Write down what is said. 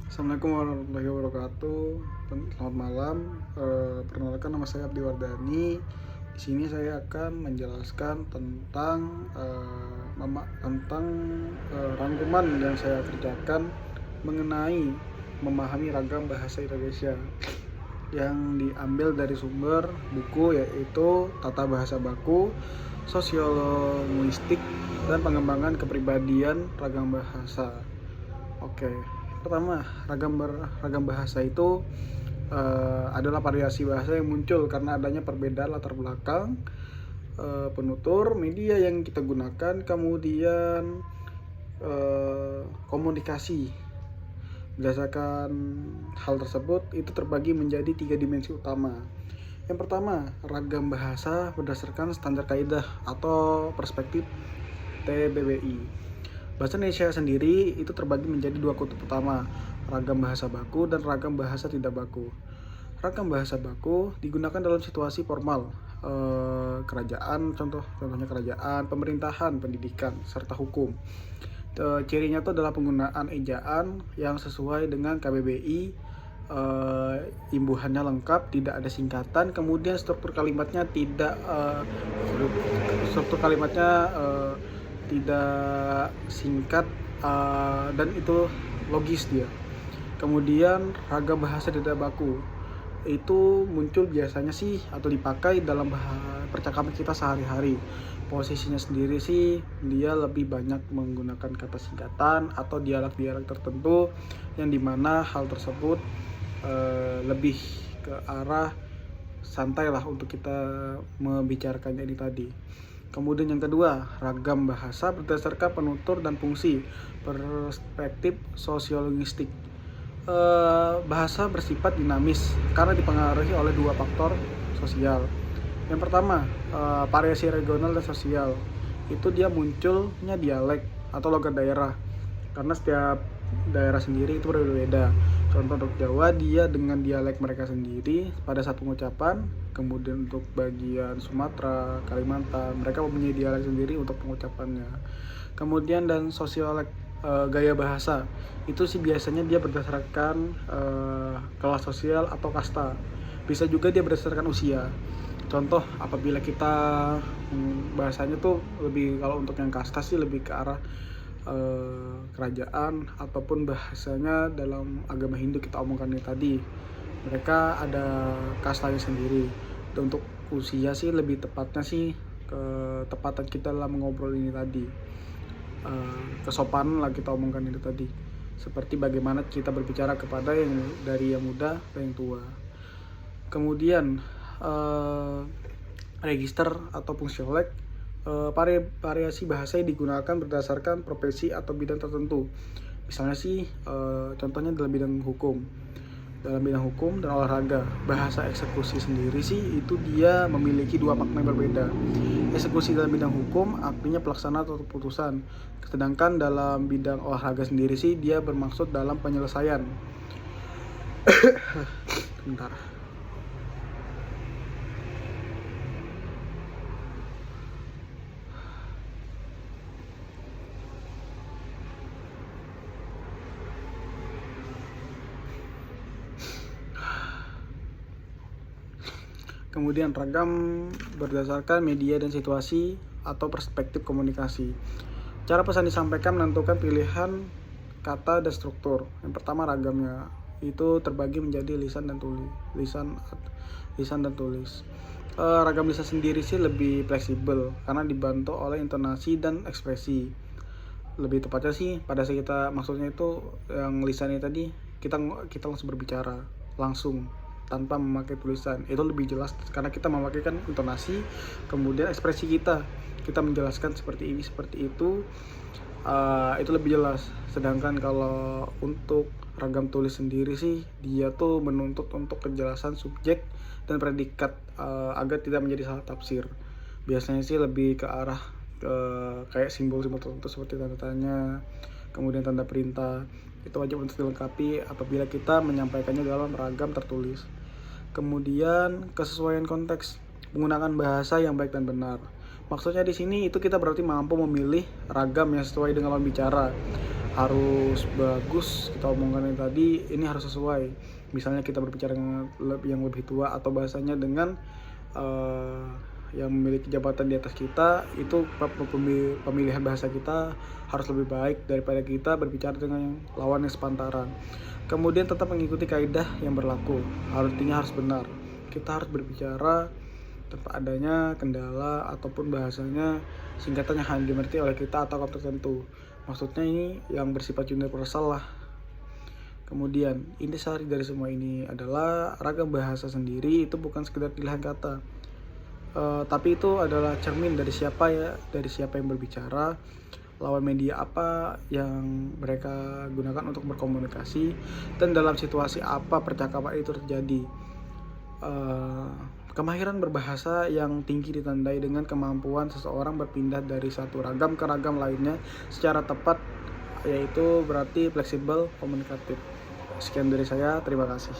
Assalamualaikum warahmatullahi wabarakatuh. Selamat malam. Perkenalkan, nama saya Abdi Wardani. Di sini saya akan menjelaskan tentang rangkuman yang saya kerjakan mengenai memahami ragam bahasa Indonesia yang diambil dari sumber buku, yaitu Tata Bahasa Baku, Sosiolinguistik, dan Pengembangan Kepribadian Ragam Bahasa. Oke, pertama, ragam bahasa itu adalah variasi bahasa yang muncul karena adanya perbedaan latar belakang, penutur, media yang kita gunakan, kemudian komunikasi. Berdasarkan hal tersebut, itu terbagi menjadi 3 dimensi utama. Yang pertama, ragam bahasa berdasarkan standar kaidah atau perspektif TBBI. Bahasa Indonesia sendiri itu terbagi menjadi 2 kutub utama, ragam bahasa baku dan ragam bahasa tidak baku. Ragam bahasa baku digunakan dalam situasi formal, contohnya kerajaan, pemerintahan, pendidikan, serta hukum. Cirinya itu adalah penggunaan ejaan yang sesuai dengan KBBI, imbuhannya lengkap, tidak ada singkatan, kemudian struktur kalimatnya tidak singkat, dan itu logis dia. Kemudian ragam bahasa tidak baku itu muncul biasanya sih atau dipakai dalam percakapan kita sehari-hari. Posisinya sendiri sih dia lebih banyak menggunakan kata singkatan atau dialek-dialek tertentu, yang dimana hal tersebut lebih ke arah santai lah untuk kita membicarakannya ini tadi. Kemudian yang kedua, ragam bahasa berdasarkan penutur dan fungsi, perspektif sosiolinguistik. Bahasa bersifat dinamis karena dipengaruhi oleh 2 faktor sosial. Yang pertama, variasi regional dan sosial. Itu dia munculnya dialek atau logat daerah, karena setiap daerah sendiri itu berbeda. Contoh untuk Jawa, dia dengan dialek mereka sendiri pada saat pengucapan. Kemudian untuk bagian Sumatera, Kalimantan, mereka mempunyai dialek sendiri untuk pengucapannya. Kemudian dan sosiolek, gaya bahasa itu sih biasanya dia berdasarkan kelas sosial atau kasta. Bisa juga dia berdasarkan usia. Contoh, apabila kita bahasanya tuh lebih, kalau untuk yang kasta sih lebih ke arah kerajaan, ataupun bahasanya dalam agama Hindu kita omongkan ini tadi, mereka ada kastanya sendiri. Dan untuk usia sih lebih tepatnya sih ketepatan kita dalam mengobrol ini tadi, kesopanan lah kita omongkan itu tadi, seperti bagaimana kita berbicara kepada yang dari yang muda ke yang tua. Kemudian register atau fungsiolek, variasi bahasa yang digunakan berdasarkan profesi atau bidang tertentu. Misalnya sih contohnya dalam bidang hukum dan olahraga. Bahasa eksekusi sendiri sih itu dia memiliki 2 makna yang berbeda. Eksekusi dalam bidang hukum artinya pelaksana atau putusan, sedangkan dalam bidang olahraga sendiri sih dia bermaksud dalam penyelesaian. Bentar. Kemudian ragam berdasarkan media dan situasi atau perspektif komunikasi. Cara pesan disampaikan menentukan pilihan kata dan struktur. Yang pertama, ragamnya itu terbagi menjadi lisan dan tulis. Ragam lisan sendiri sih lebih fleksibel karena dibantu oleh intonasi dan ekspresi. Lebih tepatnya sih pada saat kita, maksudnya itu yang lisannya tadi, kita langsung berbicara langsung tanpa memakai tulisan. Itu lebih jelas karena kita memakaikan intonasi, kemudian ekspresi kita menjelaskan seperti ini seperti itu. Itu lebih jelas. Sedangkan kalau untuk ragam tulis sendiri sih dia tuh menuntut untuk kejelasan subjek dan predikat, agar tidak menjadi salah tafsir. Biasanya sih lebih ke arah kayak simbol-simbol tertentu seperti tanda tanya, kemudian tanda perintah. Itu wajib untuk dilengkapi apabila kita menyampaikannya dalam ragam tertulis. Kemudian kesesuaian konteks, menggunakan bahasa yang baik dan benar. Maksudnya di sini itu kita berarti mampu memilih ragam yang sesuai dengan lawan bicara. harus bagus. Kita omongkan yang tadi ini harus sesuai. Misalnya kita berbicara dengan yang lebih tua atau bahasanya dengan yang memiliki jabatan di atas kita, itu pemilihan bahasa kita harus lebih baik daripada kita berbicara dengan lawan yang sepantaran. Kemudian tetap mengikuti kaidah yang berlaku, artinya harus benar. Kita harus berbicara tanpa adanya kendala ataupun bahasanya singkatan yang hanya dimengerti oleh kita atau kaum tertentu. Maksudnya ini yang bersifat universal lah. Kemudian intisari dari semua ini adalah ragam bahasa sendiri itu bukan sekedar pilihan kata, tapi itu adalah cermin dari siapa yang berbicara, lawan media apa yang mereka gunakan untuk berkomunikasi, dan dalam situasi apa percakapan itu terjadi. Kemahiran berbahasa yang tinggi ditandai dengan kemampuan seseorang berpindah dari satu ragam ke ragam lainnya secara tepat, yaitu berarti fleksibel komunikatif. Sekian dari saya, terima kasih.